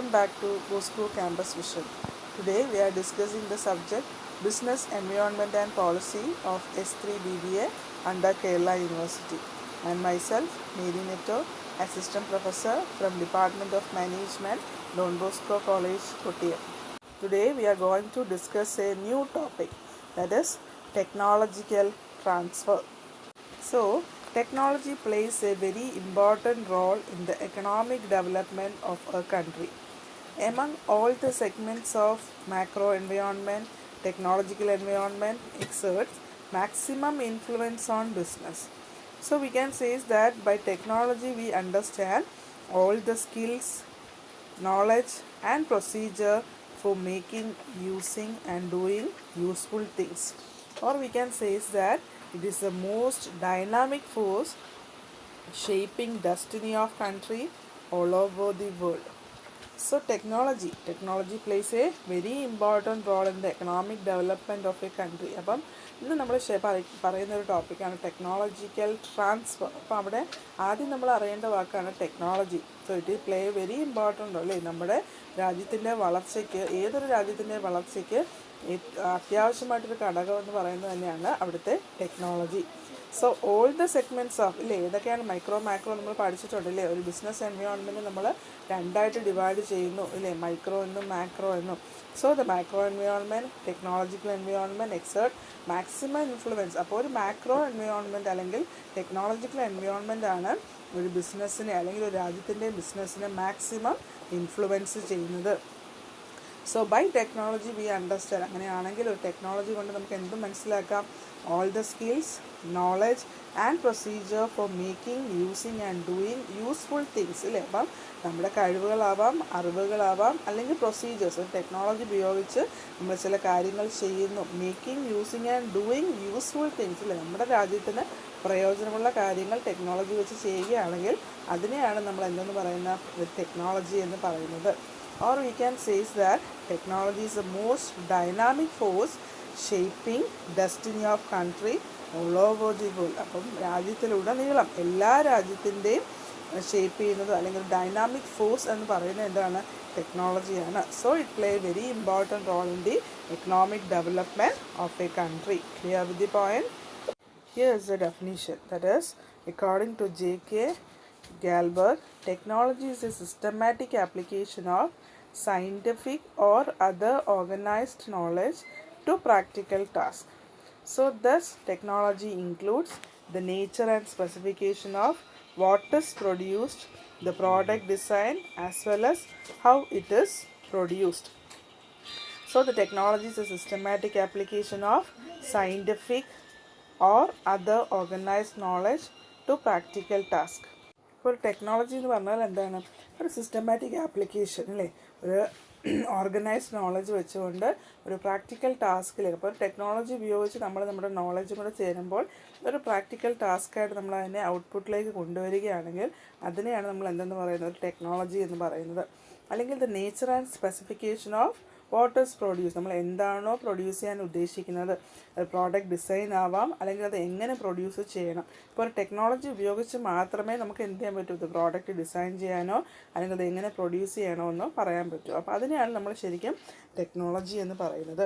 Welcome back to Bosco Campus Vision. Today we are discussing the subject Business Environment and Policy of S3 BBA under Kerala University. And myself, Mary Netto, Assistant Professor from Department of Management, Don Bosco College, Kottayam. Today we are going to discuss a new topic, that is technological transfer. So, technology plays a very important role in the economic development of a country. Among all the segments of macro environment, technological environment exerts maximum influence on business. So, we can say that by technology we understand all the skills, knowledge and procedure for making, using and doing useful things. Or we can say that it is the most dynamic force shaping destiny of country all over the world. So technology plays a very important role in the economic development of a country. അപ്പം ഇന്ന് നമ്മൾ പറയുന്ന ഒരു ടോപ്പിക്കാണ് technological transfer. അപ്പോൾ അവിടെ ആദ്യം നമ്മൾ അറിയേണ്ട വാക്കാണ് technology. So it play a very important role അല്ലേ നമ്മുടെ രാജ്യത്തിൻ്റെ വളർച്ചയ്ക്ക്, ഏതൊരു രാജ്യത്തിൻ്റെ വളർച്ചയ്ക്ക് അത്യാവശ്യമായിട്ടൊരു ഘടകം എന്ന് പറയുന്നത് തന്നെയാണ് അവിടുത്തെ technology. So all the segments of ഇല്ലേ ഏതൊക്കെയാണ് മൈക്രോ മാക്രോ നമ്മൾ പഠിച്ചിട്ടുണ്ട് ഇല്ലേ. ഒരു ബിസിനസ് എൻവയോൺമെൻറ്റ് നമ്മൾ രണ്ടായിട്ട് ഡിവൈഡ് ചെയ്യുന്നു ഇല്ലേ, മൈക്രോ എന്നും മാക്രോ എന്നും. So the macro environment, technological environment exert maximum influence. അപ്പോൾ ഒരു മാക്രോ എൻവയോൺമെൻറ്റ് അല്ലെങ്കിൽ ടെക്നോളജിക്കൽ എൻവയോൺമെൻറ്റ് ആണ് ഒരു ബിസിനസ്സിനെ അല്ലെങ്കിൽ ഒരു രാജ്യത്തിൻ്റെ ബിസിനസ്സിനെ മാക്സിമം ഇൻഫ്ലുവൻസ് ചെയ്യുന്നത്. So by technology we understand. അങ്ങനെയാണെങ്കിൽ ഒരു ടെക്നോളജി കൊണ്ട് നമുക്ക് എന്തും മനസ്സിലാക്കാം, all the skills, knowledge and procedure for making, using and doing useful things ഇല്ലേ. അപ്പം നമ്മുടെ കഴിവുകളാവാം, അറിവുകളാവാം, അല്ലെങ്കിൽ പ്രൊസീജിയേഴ്സ്. ടെക്നോളജി ഉപയോഗിച്ച് നമ്മൾ ചില കാര്യങ്ങൾ ചെയ്യുന്നു. Making, using and doing useful things ഇല്ലേ. നമ്മുടെ രാജ്യത്തിന് പ്രയോജനമുള്ള കാര്യങ്ങൾ ടെക്നോളജി വെച്ച് ചെയ്യുകയാണെങ്കിൽ അതിനെയാണ് നമ്മൾ എന്തെന്ന് പറയുന്ന ഒരു ടെക്നോളജി എന്ന് പറയുന്നത്. Or we can say that technology is the most dynamic force shaping destiny of country all over the world. അപ്പം രാജ്യത്തിലുടനീളം എല്ലാ രാജ്യത്തിൻ്റെയും ഷേപ്പ് ചെയ്യുന്നത് അല്ലെങ്കിൽ ഡൈനാമിക് ഫോഴ്സ് എന്ന് പറയുന്നത് എന്താണ്, ടെക്നോളജിയാണ്. So it play a very important role in the economic development of a country. Clear with the point? Here is the definition. That is, according to J.K. Galberg, technology is a systematic application of scientific or other organized knowledge to practical tasks. So thus technology includes the nature and specification of what is produced, the product design as well as how it is produced. So the technology is a systematic application of scientific or other organized knowledge to practical task. ഇപ്പോൾ technology എന്ന് പറഞ്ഞാൽ എന്താണ്, ഒരു systematic application അല്ലേ, ഒരു organised knowledge വെച്ചുകൊണ്ട് ഒരു practical ടാസ്കിലേക്ക്. അപ്പോൾ ടെക്നോളജി ഉപയോഗിച്ച് നമ്മൾ നമ്മുടെ നോളജും കൂടെ ചേരുമ്പോൾ ഒരു പ്രാക്ടിക്കൽ ടാസ്ക്കായിട്ട് നമ്മൾ അതിനെ ഔട്ട്പുട്ടിലേക്ക് കൊണ്ടുവരികയാണെങ്കിൽ അതിനെയാണ് നമ്മൾ എന്തെന്ന് പറയുന്നത്, ഒരു ടെക്നോളജി എന്ന് പറയുന്നത്. അല്ലെങ്കിൽ the nature and specification of what is produce, നമ്മൾ എന്താണോ പ്രൊഡ്യൂസ് ചെയ്യാൻ ഉദ്ദേശിക്കുന്നത്, അത് പ്രോഡക്റ്റ് ഡിസൈൻ ആവാം അല്ലെങ്കിൽ അത് എങ്ങനെ പ്രൊഡ്യൂസ് ചെയ്യണം. ഇപ്പോൾ ഒരു ടെക്നോളജി ഉപയോഗിച്ച് മാത്രമേ നമുക്ക് എന്ത് ചെയ്യാൻ പറ്റൂ, ഇത് പ്രോഡക്റ്റ് ഡിസൈൻ ചെയ്യാനോ അല്ലെങ്കിൽ അത് എങ്ങനെ പ്രൊഡ്യൂസ് ചെയ്യണോ എന്നോ പറയാൻ പറ്റൂ. അപ്പോൾ അതിനെയാണ് നമ്മൾ ശരിക്കും ടെക്നോളജി എന്ന് പറയുന്നത്.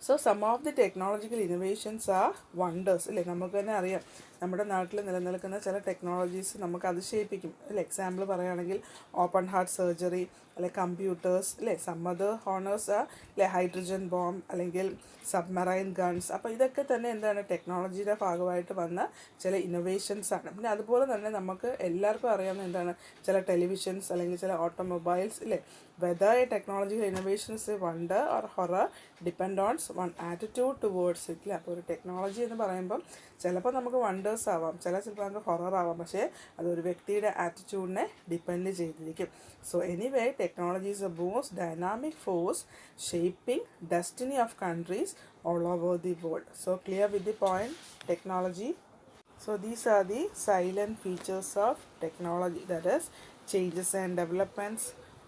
So some of the technological innovations are wonders അല്ലേ. നമുക്ക് തന്നെ അറിയാം നമ്മുടെ നാട്ടിൽ നിലനിൽക്കുന്ന ചില ടെക്നോളജീസ് നമുക്ക് അതിശയിപ്പിക്കും അല്ലേ. എക്സാമ്പിൾ പറയുകയാണെങ്കിൽ ഓപ്പൺ ഹാർട്ട് സർജറി അല്ലെ കമ്പ്യൂട്ടേഴ്സ് അല്ലേ, സം അതർ ഹോണേഴ്സ് അല്ലെ ഹൈഡ്രജൻ ബോംബ് അല്ലെങ്കിൽ സബ്മറൈൻ ഗൺസ്. അപ്പോൾ ഇതൊക്കെ തന്നെ എന്താണ്, ടെക്നോളജിയുടെ ഭാഗമായിട്ട് വന്ന ചില ഇന്നോവേഷൻസ് ആണ്. പിന്നെ അതുപോലെ തന്നെ നമുക്ക് എല്ലാവർക്കും അറിയാവുന്ന എന്താണ്, ചില ടെലിവിഷൻസ് അല്ലെങ്കിൽ ചില ഓട്ടോമൊബൈൽസ് ഇല്ലേ. Whether A technological innovation is A wonder or horror depend on one attitude towards it ഇല്ല. അപ്പോൾ ഒരു ടെക്നോളജി എന്ന് പറയുമ്പം ചിലപ്പോൾ നമുക്ക് വണ്ടേഴ്സ് ആവാം, ചിലപ്പോൾ നമുക്ക് ഹൊറർ ആവാം, പക്ഷേ അതൊരു വ്യക്തിയുടെ ആറ്റിറ്റ്യൂഡിനെ ഡിപ്പെൻഡ് ചെയ്തിരിക്കും. So anyway technology is the most dynamic force shaping destiny of countries all over the world. So clear with the point, technology. So these are the silent features of technology, that is changes and developments,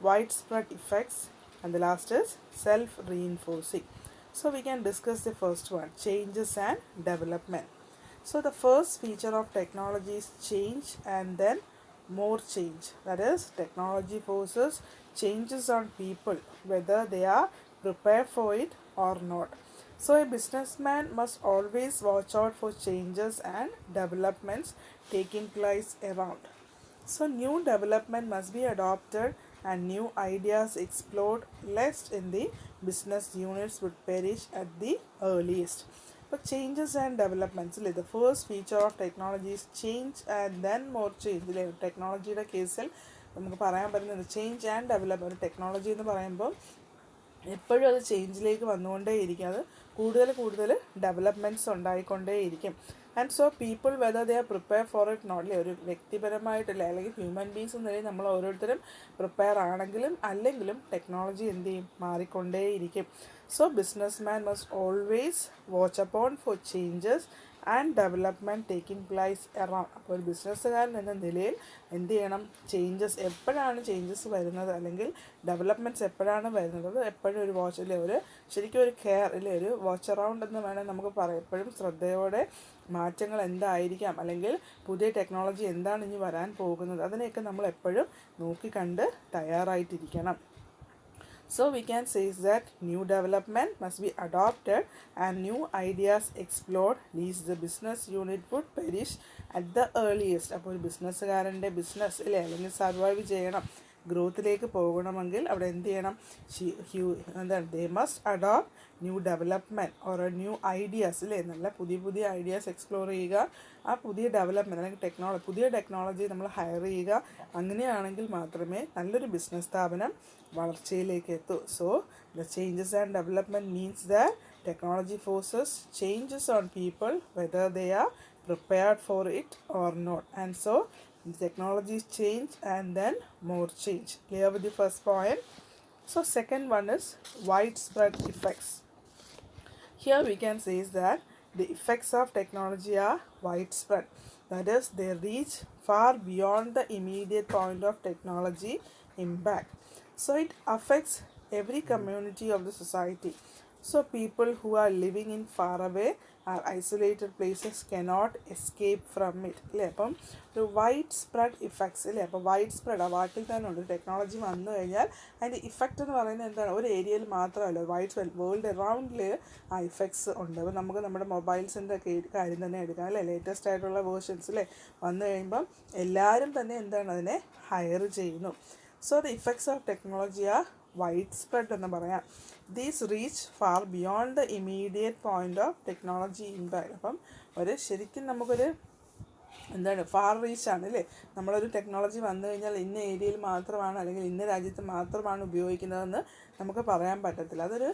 widespread effects, and the last is self-reinforcing. So we can discuss the first one, changes and development. So the first feature of technology is change and then more change. That is, technology forces changes on people, whether they are prepared for it or not. So, a businessman must always watch out for changes and developments taking place around. So, new development must be adopted and new ideas explored, lest in the business units would perish at the earliest. But changes and developments, the first feature of technology is change and then more change. Technology case നമുക്ക് പറയാൻ പറ്റുന്നത് change and development. Technology എന്ന് പറയുമ്പോൾ എപ്പോഴും അത് ചേഞ്ചിലേക്ക് വന്നുകൊണ്ടേയിരിക്കും, അത് കൂടുതൽ ഡെവലപ്മെൻറ്റ്സ് ഉണ്ടായിക്കൊണ്ടേയിരിക്കും. And so people whether they are prepare for it not, ഒരു വ്യക്തിപരമായിട്ടല്ലേ അല്ലെങ്കിൽ ഹ്യൂമൻ ബീങ്സ് എന്ന നിലയിൽ നമ്മൾ ഓരോരുത്തരും പ്രിപ്പയർ ആണെങ്കിലും അല്ലെങ്കിലും ടെക്നോളജി എന്ത് ചെയ്യും, മാറിക്കൊണ്ടേയിരിക്കും. So businessman must always watch upon for changes and development taking place around. അപ്പോൾ ഒരു ബിസിനസ്സുകാരൻ എന്ന നിലയിൽ എന്ത് ചെയ്യണം, ചേഞ്ചസ് എപ്പോഴാണ് ചേഞ്ചസ് വരുന്നത് അല്ലെങ്കിൽ ഡെവലപ്മെൻറ്റ്സ് എപ്പോഴാണ് വരുന്നത്, അത് എപ്പോഴും ഒരു വാച്ച് അല്ലേ, ഒരു ശരിക്കും ഒരു കെയർ അല്ലേ, ഒരു വാച്ച് അറൗണ്ട് എന്ന് വേണം നമുക്ക് പറയാം. എപ്പോഴും ശ്രദ്ധയോടെ മാറ്റങ്ങൾ എന്തായിരിക്കാം അല്ലെങ്കിൽ പുതിയ ടെക്നോളജി എന്താണ് ഇനി വരാൻ പോകുന്നത്, അതിനെയൊക്കെ നമ്മൾ എപ്പോഴും നോക്കിക്കണ്ട് തയ്യാറായിട്ടിരിക്കണം. So we can say that new development must be adopted and new ideas explored, lest the business unit would perish at the earliest. അപ്പോൾ ഒരു ബിസിനസ്സുകാരൻ്റെ ബിസിനസ് അല്ലേ അല്ലെങ്കിൽ സർവൈവ് ചെയ്യണം, ഗ്രോത്തിലേക്ക് പോകണമെങ്കിൽ അവിടെ എന്ത് ചെയ്യണം, എന്താണ്, they must adopt new development or new ideas അല്ലേ, നല്ല പുതിയ ഐഡിയാസ് എക്സ്പ്ലോർ ചെയ്യുക, ആ പുതിയ ഡെവലപ്മെൻറ്റ് അല്ലെങ്കിൽ പുതിയ ടെക്നോളജി നമ്മൾ ഹയർ ചെയ്യുക. അങ്ങനെയാണെങ്കിൽ മാത്രമേ നല്ലൊരു ബിസിനസ് സ്ഥാപനം വളർച്ചയിലേക്ക് എത്തൂ. So the changes and development means that technology forces changes on people whether they are prepared for it or not. And so the technologies change and then more change. Clear with the first point? So second one is widespread effects. Here we can say is that the effects of technology are widespread. That is, they reach far beyond the immediate point of technology impact. So it affects every community of the society. So people who are living in far away or isolated places cannot escape from it. അല്ലേ, അപ്പം ഒരു wide spread effects അല്ലേ. അപ്പോൾ wide spread ആ വാക്കിൽ തന്നെ ഉണ്ട്. Technology വന്നു കഴിഞ്ഞാൽ അതിൻ്റെ ഇഫക്റ്റ് എന്ന് പറയുന്നത് എന്താണ്, ഒരു ഏരിയയിൽ മാത്രമല്ല, വൈഡ് സ്പ്രെഡ് വേൾഡ് അറൗണ്ടിൽ ആ ഇഫക്ട്സ് ഉണ്ട്. അപ്പോൾ നമുക്ക് നമ്മുടെ മൊബൈൽസിൻ്റെ കാര്യം തന്നെ എടുക്കാം അല്ലേ. ലേറ്റസ്റ്റ് ആയിട്ടുള്ള വേർഷൻസ് അല്ലേ വന്നു കഴിയുമ്പം എല്ലാവരും തന്നെ എന്താണ് അതിനെ ഹയർ ചെയ്യുന്നു. So the effects of technology are widespread എന്ന് പറയാം. These reach far beyond the immediate point of technology impact. അപ്പം ശരിക്കും നമുക്കൊരു എന്താണ് ഫാർ റീച്ചാണ് അല്ലേ. നമ്മളൊരു ടെക്നോളജി വന്നു കഴിഞ്ഞാൽ ഇന്ന ഏരിയയിൽ മാത്രമാണ് അല്ലെങ്കിൽ ഇന്ന രാജ്യത്ത് മാത്രമാണ് ഉപയോഗിക്കുന്നതെന്ന് നമുക്ക് പറയാൻ പറ്റത്തില്ല. അതൊരു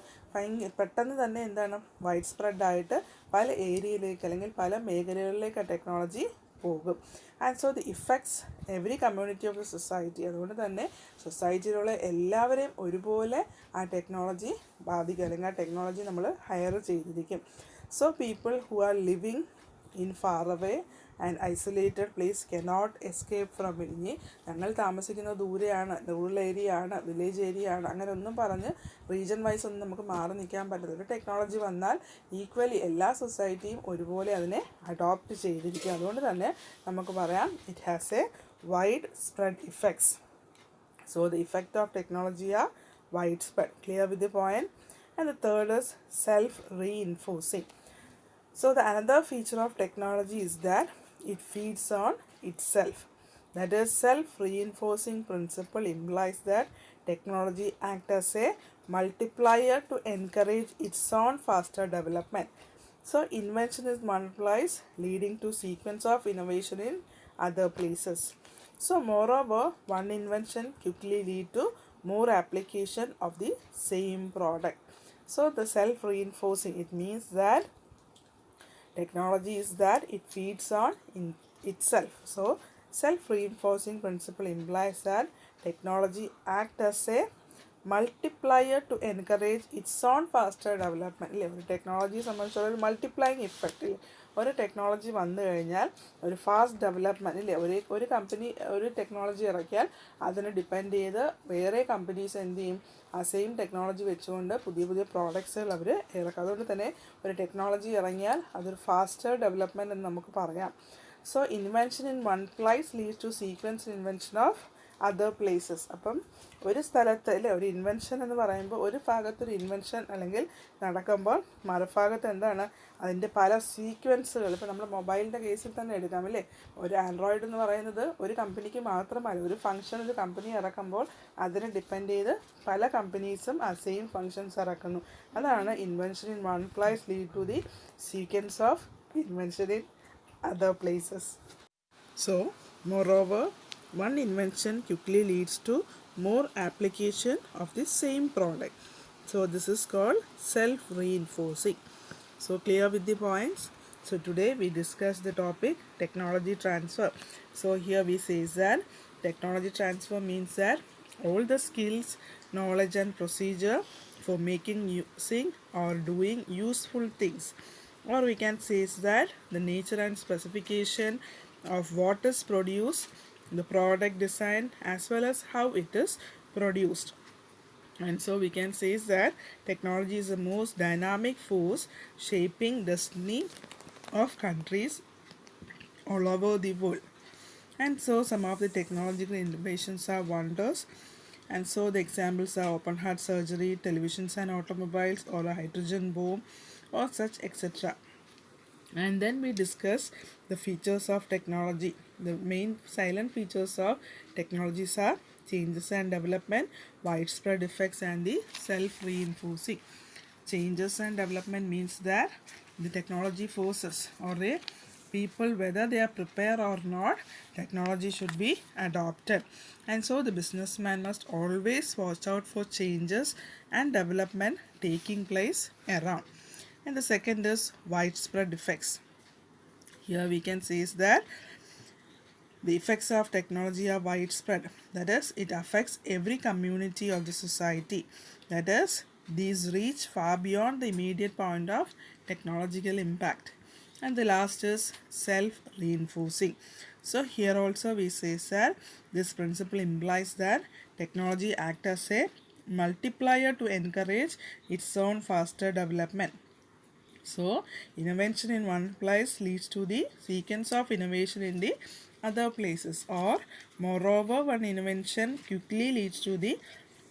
പെട്ടെന്ന് തന്നെ എന്താണ് വൈഡ് സ്പ്രെഡായിട്ട് പല ഏരിയയിലേക്ക് അല്ലെങ്കിൽ പല മേഖലകളിലേക്ക് ആ ടെക്നോളജി പോകും. And so the effects every community of the society. അതുകൊണ്ട് തന്നെ സൊസൈറ്റിയിലുള്ള എല്ലാവരെയും ഒരുപോലെ ആ ടെക്നോളജി ബാധിക്കും അല്ലെങ്കിൽ ആ ടെക്നോളജി നമ്മൾ ഹയർ ചെയ്തിരിക്കും. So people who are living in far away and isolated place cannot escape from it. ഇനി ഞങ്ങൾ താമസിക്കുന്നത് ദൂരെയാണ്, റൂറൽ ഏരിയ ആണ്, വില്ലേജ് ഏരിയ ആണ്, അങ്ങനെ ഒന്നും പറഞ്ഞ് റീജൻ വൈസ് ഒന്നും നമുക്ക് മാറി നിൽക്കാൻ പറ്റില്ല. ഒരു ടെക്നോളജി വന്നാൽ ഈക്വലി എല്ലാ സൊസൈറ്റിയും ഒരുപോലെ അതിനെ അഡോപ്റ്റ് ചെയ്തിരിക്കും. അതുകൊണ്ട് തന്നെ നമുക്ക് പറയാം it has a widespread effects. So the effect of technology are widespread. Clear with the point? And the third is self reinforcing. So the another feature of technology is that it feeds on itself. That is, self-reinforcing principle implies that technology acts as a multiplier to encourage its own faster development. So invention is multiplies, leading to sequence of innovation in other places. So moreover, one invention quickly lead to more application of the same product. So the self-reinforcing, it means that technology is that it feeds on in itself. So self-reinforcing principle implies that technology acts as a multiplier to encourage its own faster development. അല്ലേ, ഒരു ടെക്നോളജിയെ സംബന്ധിച്ചുള്ള ഒരു multiplying effect ഇല്ലേ. ഒരു technology വന്നു കഴിഞ്ഞാൽ ഒരു fast development ഇല്ലേ. ഒരു കമ്പനി ഒരു ടെക്നോളജി ഇറക്കിയാൽ അതിനെ ഡിപ്പെൻഡ് ചെയ്ത് വേറെ കമ്പനീസ് എന്ത് ചെയ്യും, ആ സെയിം ടെക്നോളജി വെച്ചുകൊണ്ട് പുതിയ പ്രോഡക്ട്സുകൾ അവർ ഇറക്കും. അതുകൊണ്ട് തന്നെ ഒരു ടെക്നോളജി ഇറങ്ങിയാൽ അതൊരു ഫാസ്റ്റർ ഡെവലപ്മെൻറ്റ് എന്ന് നമുക്ക് പറയാം. So invention in one place leads to sequence invention of other places. അപ്പം ഒരു സ്ഥലത്ത് അല്ലേ ഒരു ഇൻവെൻഷൻ എന്ന് പറയുമ്പോൾ ഒരു ഭാഗത്തൊരു ഇൻവെൻഷൻ അല്ലെങ്കിൽ നടക്കുമ്പോൾ മറുഭാഗത്ത് എന്താണ് അതിൻ്റെ പല സീക്വൻസുകൾ. ഇപ്പോൾ നമ്മൾ മൊബൈലിൻ്റെ കേസിൽ തന്നെ എടുക്കാം അല്ലേ. ഒരു ആൻഡ്രോയിഡ് എന്ന് പറയുന്നത് ഒരു കമ്പനിക്ക് മാത്രമല്ല, ഒരു ഫംഗ്ഷൻ ഒരു കമ്പനി ഇറക്കുമ്പോൾ അതിനെ ഡിപ്പെൻഡ് ചെയ്ത് പല കമ്പനീസും ആ സെയിം ഫങ്ഷൻസ് ഇറക്കുന്നു. അതാണ് invention in one place lead to the sequence of invention in other places. So, moreover, one invention quickly leads to more application of the same product. So, this is called self-reinforcing. So, clear with the points? So, today we discuss the topic technology transfer. So, here we say that technology transfer means that all the skills, knowledge and procedure for making, using or doing useful things, or we can say is that the nature and specification of what is produced, the product design as well as how it is produced. And so we can say is that technology is the most dynamic force shaping destiny of countries all over the world. And so some of the technological innovations are wonders. And so the examples are open heart surgery, televisions and automobiles, or a hydrogen bomb, or such etc. And then we discuss the features of technology. The main silent features of technologies are changes and development, widespread effects, and the self-reinforcing. Changes and development means that the technology forces or the people, whether they are prepared or not, technology should be adopted. And so the businessman must always watch out for changes and development taking place around. And the second is widespread effects. Here we can say is that the effects of technology are widespread. That is, it affects every community of the society. That is, these reach far beyond the immediate point of technological impact. And the last is self-reinforcing. So here also we say that this principle implies that technology acts as a multiplier to encourage its own faster development. So, invention in one place leads to the sequence of innovation in the other places, or moreover, one invention quickly leads to the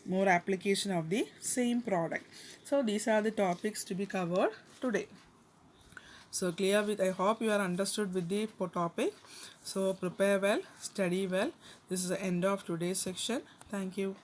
more application of the same product. So, these are the topics to be covered today. So, clear with, I hope you are understood with the topic. So, prepare well, study well. This is the end of today's section. Thank you.